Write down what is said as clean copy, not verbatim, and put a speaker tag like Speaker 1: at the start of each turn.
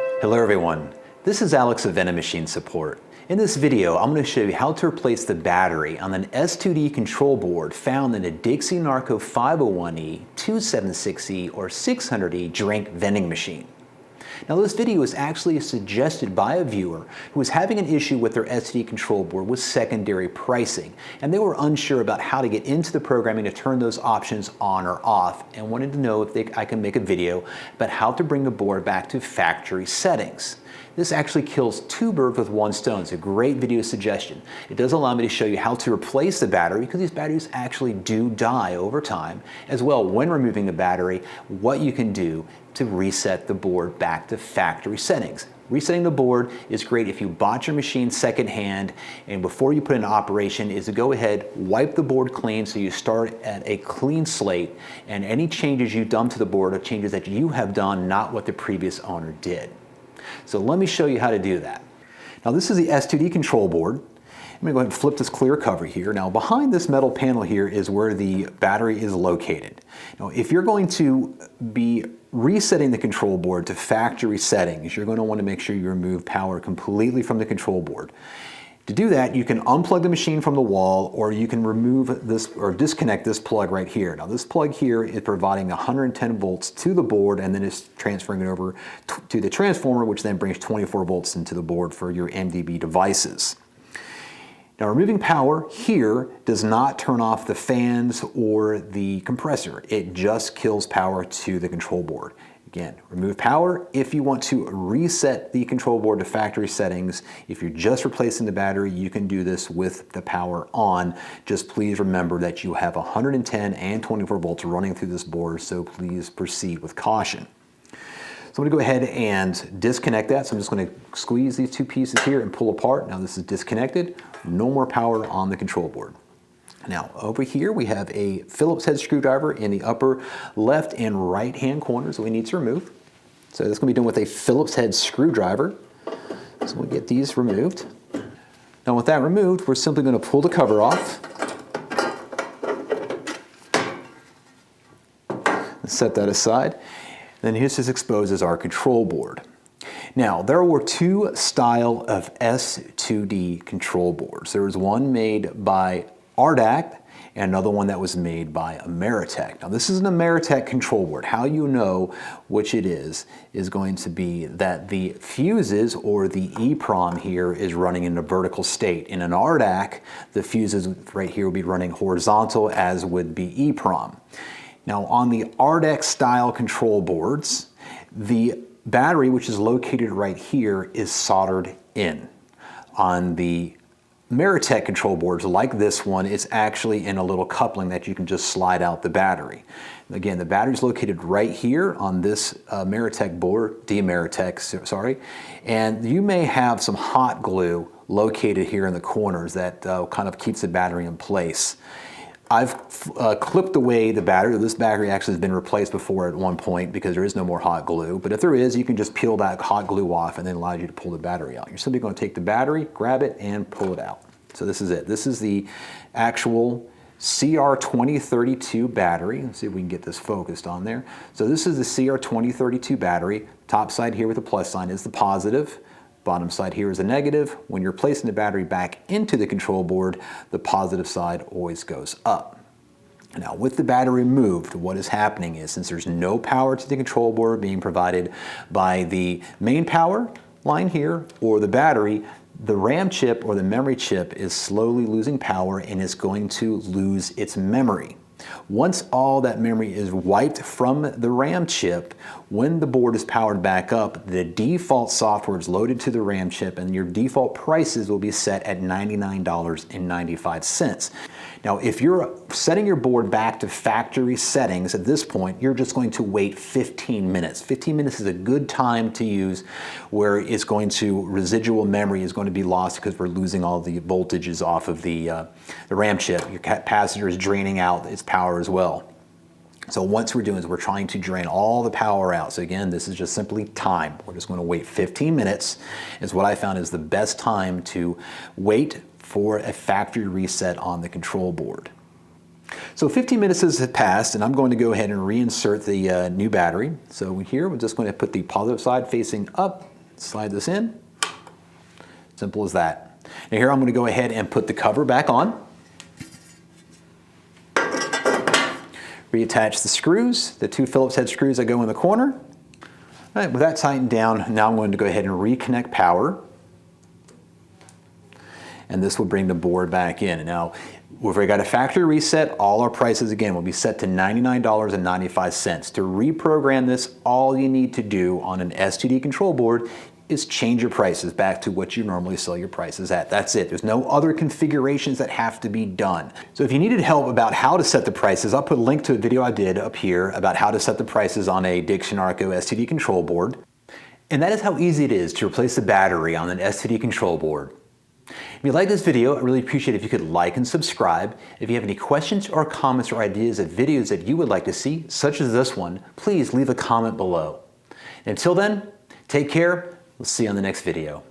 Speaker 1: Hello everyone, this is Alex of Vending Machine Support. In this video, I'm going to show you how to replace the battery on an S2D control board found in a Dixie Narco 501E, 276E, or 600E drink vending machine. Now this video is actually suggested by a viewer who was having an issue with their S2D control board with secondary pricing, and they were unsure about how to get into the programming to turn those options on or off, and wanted to know if I can make a video about how to bring the board back to factory settings. This actually kills two birds with one stone. It's a great video suggestion. It does allow me to show you how to replace the battery, because these batteries actually do die over time, as well when removing the battery, what you can do to reset the board back to factory settings. Resetting the board is great if you bought your machine secondhand, and before you put it in operation is to go ahead, wipe the board clean so you start at a clean slate, and any changes you dump to the board are changes that you have done, not what the previous owner did. So let me show you how to do that. Now this is the S2D control board. I'm going to go ahead and flip this clear cover here. Now behind this metal panel here is where the battery is located. Now if you're going to be resetting the control board to factory settings, you're going to want to make sure you remove power completely from the control board. To do that, you can unplug the machine from the wall, or you can remove this or disconnect this plug right here. Now this plug here is providing 110 volts to the board, and then it's transferring it over to the transformer, which then brings 24 volts into the board for your MDB devices. Now removing power here does not turn off the fans or the compressor. It just kills power to the control board. Again, remove power if you want to reset the control board to factory settings. If you're just replacing the battery, you can do this with the power on. Just please remember that you have 110 and 24 volts running through this board, so please proceed with caution. So I'm going to go ahead and disconnect that. So I'm just going to squeeze these two pieces here and pull apart. Now this is disconnected. No more power on the control board. Now over here we have a Phillips head screwdriver in the upper left and right hand corners that we need to remove. So this is going to be done with a Phillips head screwdriver. So we'll get these removed. Now with that removed, we're simply going to pull the cover off. And set that aside. Then this just exposes our control board. Now, there were two styles of S2D control boards. There was one made by Ardac and another one that was made by Ameritech. Now, this is an Ameritech control board. How you know which it is going to be that the fuses or the EEPROM here is running in a vertical state. In an Ardac, the fuses right here will be running horizontal, as would be EEPROM. Now, on the Ardac style control boards, the battery, which is located right here, is soldered in. On the Ameritech control boards like this one, it's actually in a little coupling that you can just slide out the battery. Again, the battery is located right here on this Ameritech board, Ameritech, sorry, and you may have some hot glue located here in the corners that kind of keeps the battery in place. I've clipped away the battery. This battery actually has been replaced before at one point because there is no more hot glue. But if there is, you can just peel that hot glue off, and then it allows you to pull the battery out. You're simply going to take the battery, grab it, and pull it out. So this is it. This is the actual CR2032 battery. Let's see if we can get this focused on there. So this is the CR2032 battery. Top side here with the plus sign is the positive. Bottom side here is a negative. When you're placing the battery back into the control board, the positive side always goes up. Now with the battery removed, what is happening is, since there's no power to the control board being provided by the main power line here or the battery, the RAM chip or the memory chip is slowly losing power and is going to lose its memory. Once all that memory is wiped from the RAM chip, when the board is powered back up, the default software is loaded to the RAM chip and your default prices will be set at $99.95. Now, if you're setting your board back to factory settings at this point, you're just going to wait 15 minutes. 15 minutes is a good time to use where it's going to, residual memory is going to be lost because we're losing all the voltages off of the RAM chip. Your capacitor is draining out its power as well. So once we're doing is we're trying to drain all the power out. So again, this is just simply time. We're just going to wait 15 minutes is what I found is the best time to wait for a factory reset on the control board. So 15 minutes has passed, and I'm going to go ahead and reinsert the new battery. So here, we're just going to put the positive side facing up, slide this in. Simple as that. Now here I'm going to go ahead and put the cover back on. Reattach the screws, the 2 Phillips head screws that go in the corner. All right, with that tightened down, now I'm going to go ahead and reconnect power. And this will bring the board back in. Now, if we got a factory reset, all our prices again will be set to $99.95. To reprogram this, all you need to do on an S2D control board is change your prices back to what you normally sell your prices at. That's it. There's no other configurations that have to be done. So if you needed help about how to set the prices, I'll put a link to a video I did up here about how to set the prices on a Dixie Narco S2D control board. And that is how easy it is to replace the battery on an S2D control board. If you like this video, I'd really appreciate it if you could like and subscribe. If you have any questions or comments or ideas of videos that you would like to see, such as this one, please leave a comment below. Until then, take care. We'll see you on the next video.